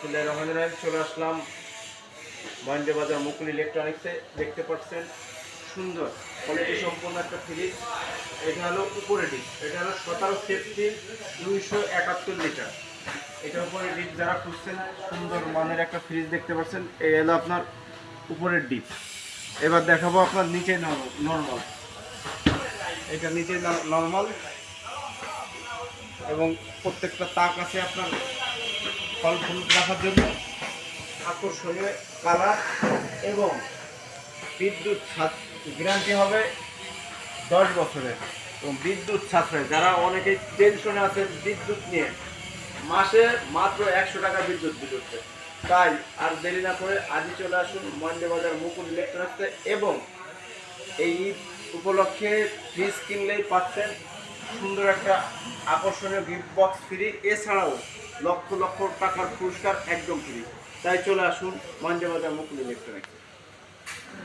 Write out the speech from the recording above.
বিসমিল্লাহির রহমানির রহিম। চলে আসলাম মহেন্দ্র বাজার মুকুল ইলেকট্রনিক্সে। দেখতে পাচ্ছেন সুন্দর কোয়ালিটি সম্পন্ন একটা ফ্রিজ। এটা হলো উপরে ডিপ, এটা হলো 17 সেফটি 271 লিটার। এটার উপরে ডিপ যারা খুঁজছেন সুন্দর মানের একটা ফ্রিজ দেখতে পাচ্ছেন। এই হলো আপনার উপরের ডিপ। এবার দেখাবো আপনার নিচে নর্মাল। এটা নিচে নর্মাল এবং প্রত্যেকটা তাক আছে আপনার ফল ফুল রাখার জন্য, আকর্ষণীয় কালার এবং বিদ্যুৎ গ্যারান্টি হবে 10 বছরের। এবং বিদ্যুৎ সাশ্রয়, যারা অনেকেই টেনশনে আছেন বিদ্যুৎ নিয়ে, মাসে মাত্র 100 টাকা বিদ্যুৎ বিল হচ্ছে। তাই আর দেরি না করে আজই চলে আসুন মহেন্দ্র বাজার মুকুল ইলেকট্রনিক্সে। এবং এই ঈদ উপলক্ষে ফ্রিজ কিনলেই পাচ্ছেন সুন্দর একটা আকর্ষণীয় গিফট বক্স ফ্রি, এছাড়াও লক্ষ লক্ষ টাকার পুরস্কার একদম ফ্রি। তাই চলে আসুন মহেন্দ্র বাজার মুকুল ইলেকট্রনিক্স।